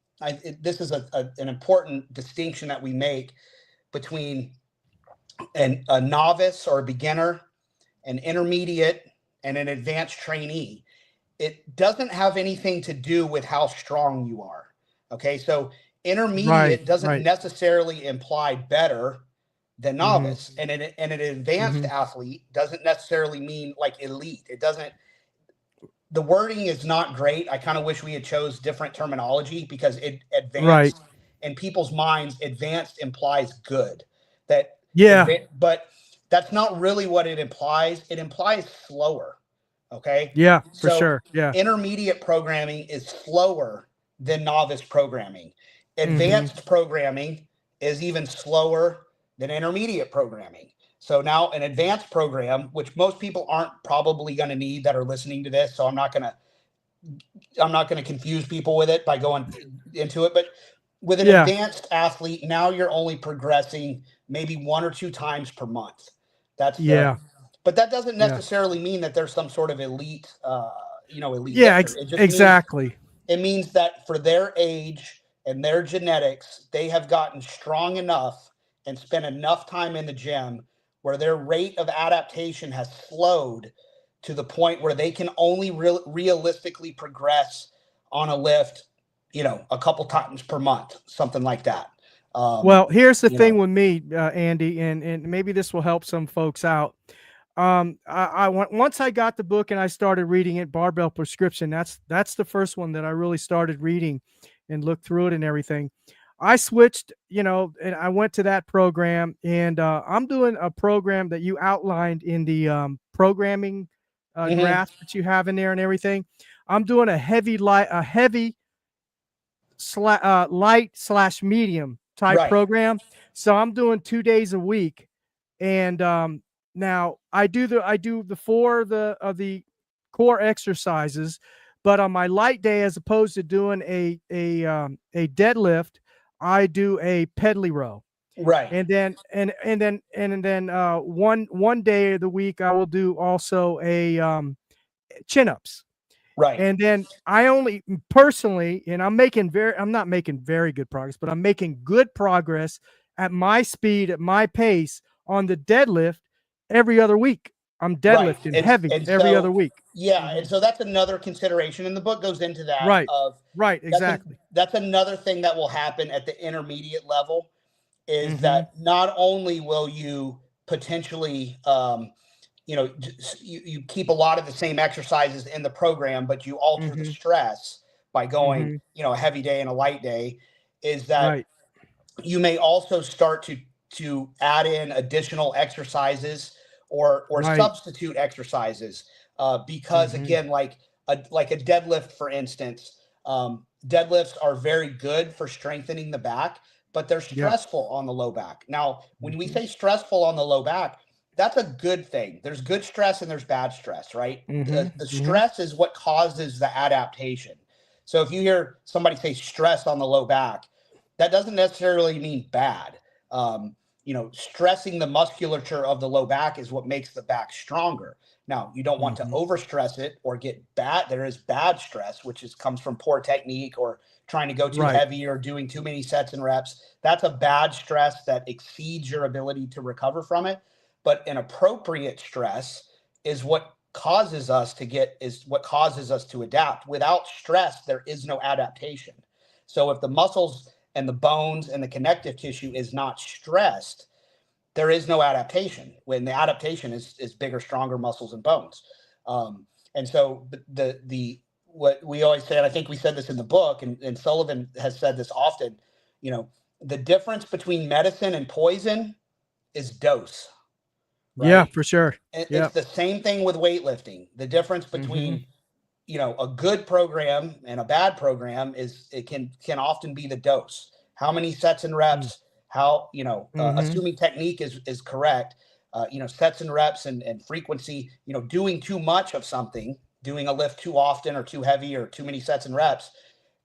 this is an important distinction that we make between a novice or a beginner, an intermediate, and an advanced trainee. It doesn't have anything to do with how strong you are. Okay. So intermediate doesn't necessarily imply better than novice. And an advanced athlete doesn't necessarily mean like elite. It doesn't, the wording is not great. I kind of wish we had chose different terminology because advanced in people's minds, advanced implies good. But that's not really what it implies. It implies slower. Okay. Yeah, for sure. Yeah. Intermediate programming is slower than novice programming. Advanced programming is even slower than intermediate programming. So now an advanced program, which most people aren't probably going to need that are listening to this. So I'm not going to confuse people with it by going into it, but with an advanced athlete, now you're only progressing maybe 1 or 2 times per month. But that doesn't necessarily mean that there's some sort of elite, elite. Yeah, exactly. It means that for their age and their genetics, they have gotten strong enough and spent enough time in the gym where their rate of adaptation has slowed to the point where they can only realistically progress on a lift, a couple times per month, something like that. Well, here's the thing with me, Andy, and maybe this will help some folks out. Once I got the book and I started reading it, Barbell Prescription, that's the first one that I really started reading and looked through it and everything. I switched, and I went to that program, and I'm doing a program that you outlined in the programming graph that you have in there and everything. I'm doing a light / medium type program. So I'm doing 2 days a week, and now I do the 4 of the core exercises, but on my light day, as opposed to doing a deadlift, I do a pedally row. And then one day of the week I will do also a chin-ups. And then I only personally, and I'm not making very good progress, but I'm making good progress at my speed, at my pace on the deadlift every other week. I'm deadlifting heavy every other week. Yeah. And so that's another consideration. And the book goes into that. Exactly. That's another thing that will happen at the intermediate level is that not only will you potentially, you keep a lot of the same exercises in the program, but you alter the stress by going, a heavy day and a light day, is that you may also start to add in additional exercises or substitute exercises because again, like a deadlift, for instance, deadlifts are very good for strengthening the back, but they're stressful on the low back. Now, when we say stressful on the low back, that's a good thing. There's good stress and there's bad stress, right? The stress is what causes the adaptation. So if you hear somebody say stress on the low back, that doesn't necessarily mean bad. stressing the musculature of the low back is what makes the back stronger. Now, you don't want to overstress it or get bad. There is bad stress, which comes from poor technique or trying to go too heavy or doing too many sets and reps. That's a bad stress that exceeds your ability to recover from it. But an appropriate stress is what causes us to adapt. Without stress, there is no adaptation. So if the muscles and the bones and the connective tissue is not stressed, there is no adaptation. When the adaptation is bigger, stronger muscles and bones. And so what we always say, and I think we said this in the book, and Sullivan has said this often, the difference between medicine and poison is dose. Right? Yeah, for sure. It's the same thing with weightlifting. The difference between a good program and a bad program can often be the dose. How many sets and reps, how, assuming technique is correct, sets and reps and frequency, doing too much of something, doing a lift too often or too heavy or too many sets and reps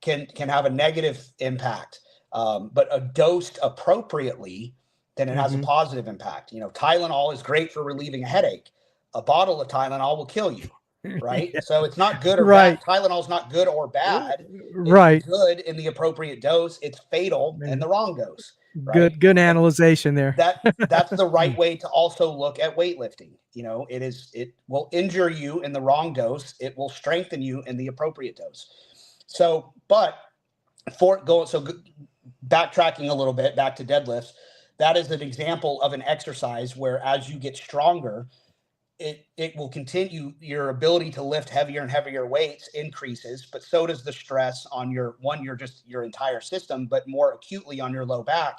can have a negative impact. But a dosed appropriately, then it has a positive impact. Tylenol is great for relieving a headache. A bottle of Tylenol will kill you. Right. So it's not good or bad. Tylenol is not good or bad. It's good in the appropriate dose. It's fatal in the wrong dose. Right? Good analyzation there. That's the right way to also look at weightlifting. It will injure you in the wrong dose. It will strengthen you in the appropriate dose. So, backtracking a little bit back to deadlifts, that is an example of an exercise where as you get stronger, it will continue. Your ability to lift heavier and heavier weights increases, but so does the stress on your entire system, but more acutely on your low back.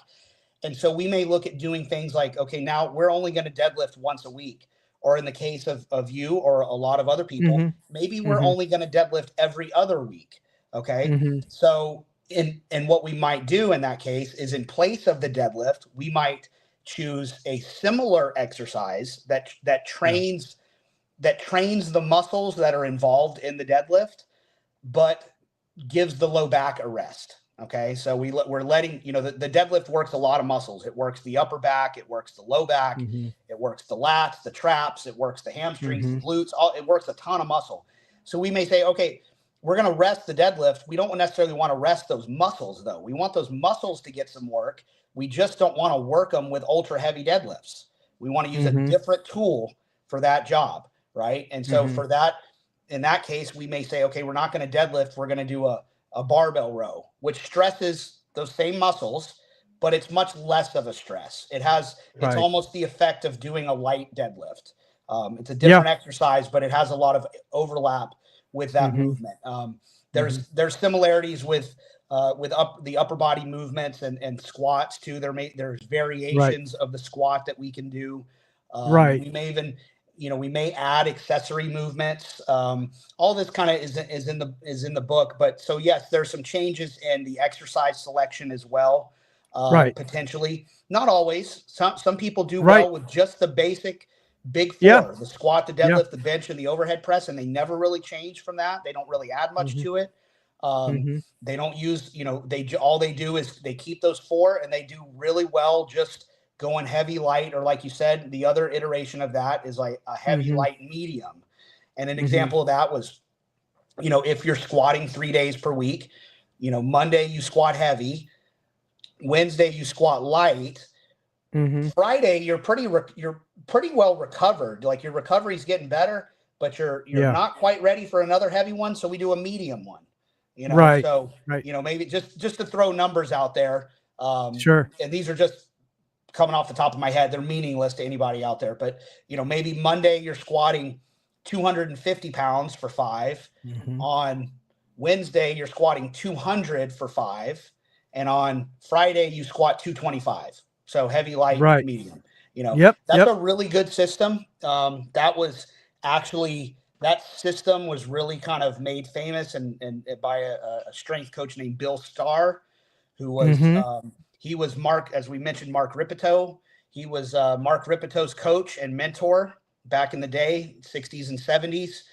And so we may look at doing things like, okay, now we're only going to deadlift once a week. Or in the case of you or a lot of other people, maybe we're only going to deadlift every other week. Okay. So and what we might do in that case is, in place of the deadlift, we might choose a similar exercise that trains the muscles that are involved in the deadlift, but gives the low back a rest. Okay. So we're letting, the deadlift works a lot of muscles. It works the upper back. It works the low back. It works the lats, the traps. It works the hamstrings, the glutes. It works a ton of muscle. So we may say, okay, we're going to rest the deadlift. We don't necessarily want to rest those muscles though. We want those muscles to get some work. We just don't want to work them with ultra heavy deadlifts. We want to use a different tool for that job. Right. And so for that, in that case, we may say, okay, we're not going to deadlift. We're going to do a barbell row, which stresses those same muscles, but it's much less of a stress. It's almost the effect of doing a light deadlift. It's a different exercise, but it has a lot of overlap with that movement. There's similarities with the upper body movements and squats too. There's variations of the squat that we can do. We may even, we may add accessory movements. All this kind of is in the book. But so yes, there's some changes in the exercise selection as well. Potentially, not always. Some people do well with just the basic big four: the squat, the deadlift, the bench, and the overhead press, and they never really change from that. They don't really add much to it. They don't use, all they do is they keep those four, and they do really well just going heavy, light, or like you said, the other iteration of that is like a heavy, light, medium. And an example of that was, if you're squatting 3 days per week, Monday you squat heavy, Wednesday you squat light, Friday you're pretty well recovered. Like your recovery's getting better, but you're not quite ready for another heavy one. So we do a medium one, maybe just to throw numbers out there. And these are just coming off the top of my head. They're meaningless to anybody out there, but maybe Monday you're squatting 250 pounds for 5. On Wednesday, you're squatting 200 for 5. And on Friday you squat 225. So heavy, light, medium, that's a really good system. That system was really kind of made famous and by a strength coach named Bill Starr, who was, he was as we mentioned, Mark Ripito. He was Mark Ripito's coach and mentor back in the day, 60s and 70s.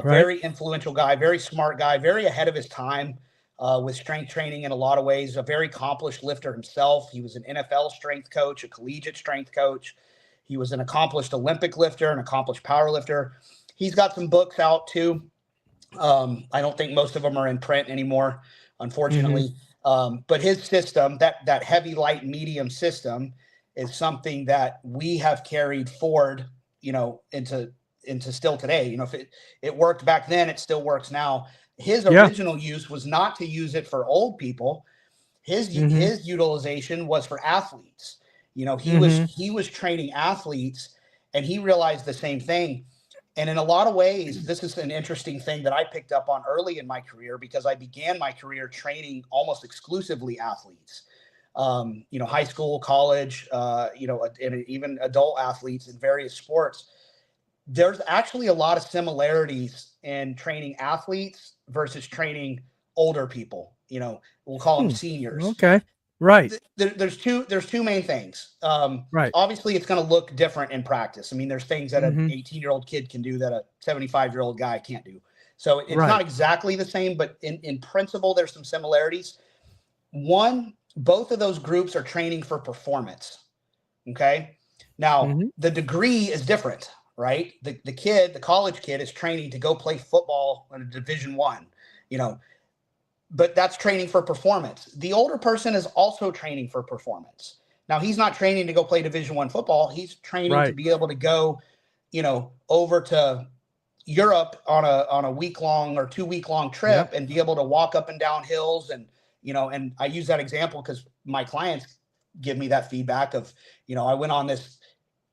Very influential guy, very smart guy, very ahead of his time. with strength training in a lot of ways. A very accomplished lifter himself. He was an NFL strength coach, a collegiate strength coach. He was an accomplished Olympic lifter, an accomplished power lifter. He's got some books out too. I don't think most of them are in print anymore, unfortunately. But his system, that heavy, light, medium system, is something that we have carried forward, into still today. If it worked back then, it still works now. His original use was not to use it for old people. His utilization was for athletes. He was training athletes, and he realized the same thing. And in a lot of ways, this is an interesting thing that I picked up on early in my career, because I began my career training almost exclusively athletes, high school, college, and even adult athletes in various sports. There's actually a lot of similarities in training athletes versus training older people. We'll call them seniors. Okay. Right. There's two main things. Right. Obviously, it's going to look different in practice. I mean, there's things that an 18-year-old kid can do that a 75-year-old guy can't do. So it's not exactly the same, but in principle, there's some similarities. One, both of those groups are training for performance. Okay. Now, the degree is different, right? The college kid is training to go play football in a Division I, but that's training for performance. The older person is also training for performance. Now, he's not training to go play Division I football. He's training to be able to go, over to Europe on a week-long or 2-week-long trip and be able to walk up and down hills. And, and I use that example because my clients give me that feedback of, I went on this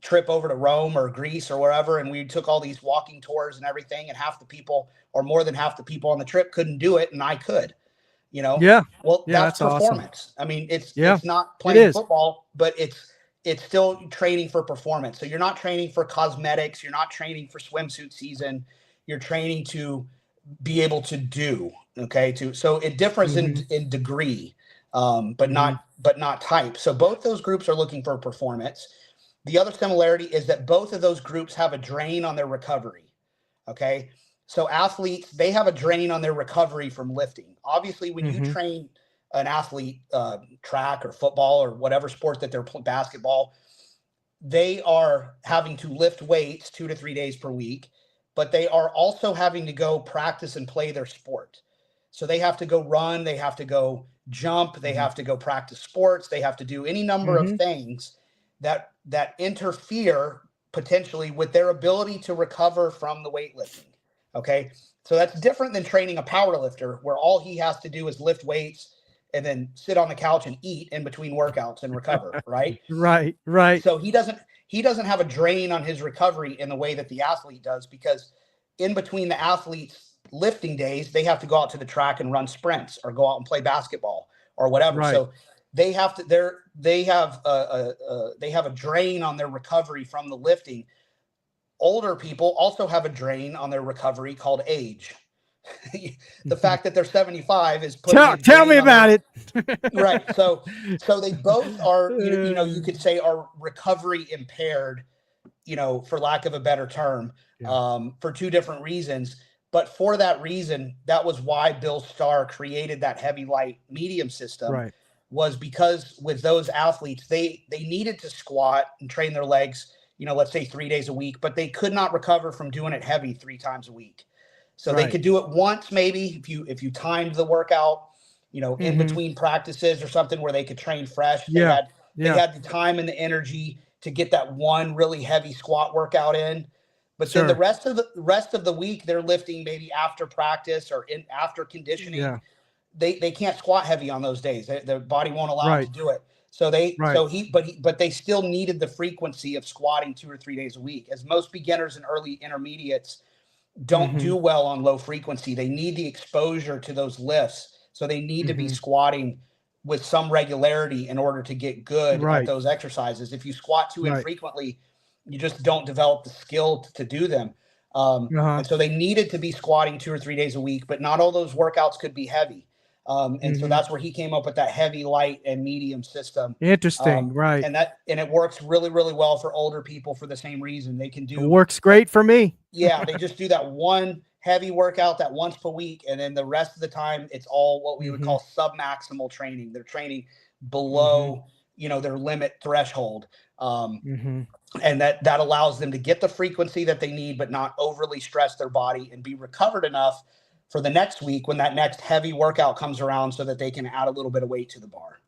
trip over to Rome or Greece or wherever, and we took all these walking tours and everything, and half the people, or more than half the people on the trip, couldn't do it, and I could. Well, that's performance. Awesome. I mean, it's not playing football, but it's still training for performance. So you're not training for cosmetics. You're not training for swimsuit season. You're training to be able to do. Okay. So it differs in degree, but not type. So both those groups are looking for performance. The other similarity is that both of those groups have a drain on their recovery. Okay. So athletes, they have a drain on their recovery from lifting. Obviously, when you train an athlete, track or football or whatever sport that they're playing, basketball, they are having to lift weights 2 to 3 days per week, but they are also having to go practice and play their sport. So they have to go run, they have to go jump, they have to go practice sports, they have to do any number of things that interfere potentially with their ability to recover from the weightlifting. Okay. So that's different than training a power lifter, where all he has to do is lift weights and then sit on the couch and eat in between workouts and recover. Right. Right. So he doesn't have a drain on his recovery in the way that the athlete does, because in between the athlete's lifting days, they have to go out to the track and run sprints or go out and play basketball or whatever. Right. So they have to, they have a drain on their recovery from the lifting. Older people also have a drain on their recovery called age. The fact that they're 75 is tell me about it. Right. So they both are, you could say, are recovery impaired, for lack of a better term, for two different reasons. But for that reason, that was why Bill Starr created that heavy, light, medium system. Right. Was because with those athletes, they needed to squat and train their legs, let's say 3 days a week, but they could not recover from doing it heavy 3 times a week. So they could do it once, maybe if you timed the workout, in between practices or something where they could train fresh. They had the time and the energy to get that one really heavy squat workout in. But then the rest of the week, they're lifting maybe after practice or after conditioning. Yeah. They can't squat heavy on those days. Their body won't allow them to do it. So but they still needed the frequency of squatting 2 or 3 days a week, as most beginners and early intermediates don't do well on low frequency. They need the exposure to those lifts. So they need to be squatting with some regularity in order to get good at those exercises. If you squat too infrequently, you just don't develop the skill to do them. And so they needed to be squatting 2 or 3 days a week, but not all those workouts could be heavy. And so that's where he came up with that heavy, light, and medium system. Interesting, right? And it works really, really well for older people for the same reason. They can It do works great for me. Yeah, they just do that one heavy workout that once per week, and then the rest of the time it's all what we would call submaximal training. They're training below, their limit threshold. And that allows them to get the frequency that they need, but not overly stress their body and be recovered enough for the next week when that next heavy workout comes around, so that they can add a little bit of weight to the bar.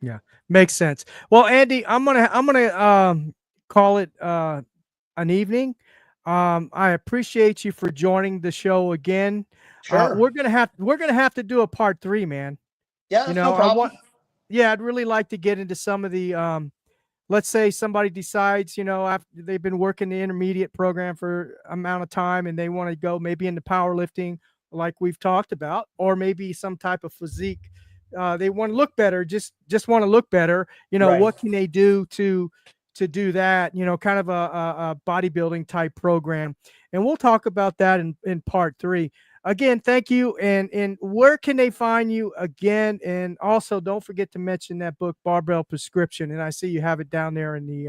Yeah, makes sense. Well, Andy, I'm gonna call it an evening. I appreciate you for joining the show again. Sure. We're gonna have to do a part 3, man. Yeah, that's no problem. I'd really like to get into some of the let's say somebody decides, after they've been working the intermediate program for amount of time and they want to go maybe into powerlifting like we've talked about, or maybe some type of physique. They want to look better, just want to look better. Right. What can they do to do that? Kind of a bodybuilding type program. And we'll talk about that in part 3. Again, thank you. And where can they find you again? And also, don't forget to mention that book, Barbell Prescription. And I see you have it down there in the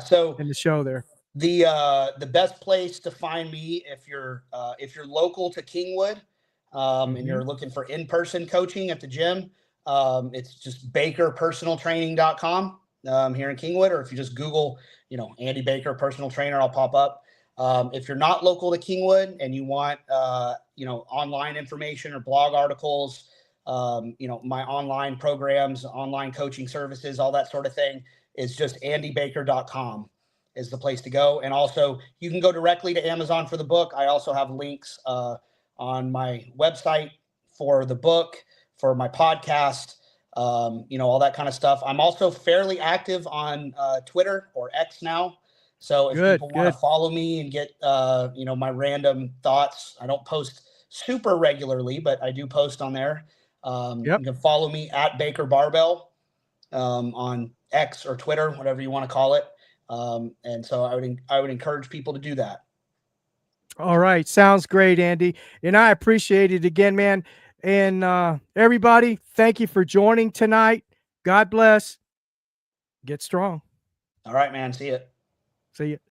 So in the show there. The best place to find me, if you're local to Kingwood, and you're looking for in-person coaching at the gym, it's just bakerpersonaltraining.com here in Kingwood, or if you just Google, Andy Baker personal trainer, I'll pop up. If you're not local to Kingwood and you want, online information or blog articles, my online programs, online coaching services, all that sort of thing, is just andybaker.com is the place to go. And also you can go directly to Amazon for the book. I also have links on my website for the book, for my podcast, all that kind of stuff. I'm also fairly active on Twitter, or X now. So if people want to follow me and get, my random thoughts, I don't post super regularly, but I do post on there. You can follow me at Baker Barbell on X or Twitter, whatever you want to call it. And so I would encourage people to do that. All right. Sounds great, Andy. And I appreciate it again, man. And everybody, thank you for joining tonight. God bless. Get strong. All right, man. See you. See you.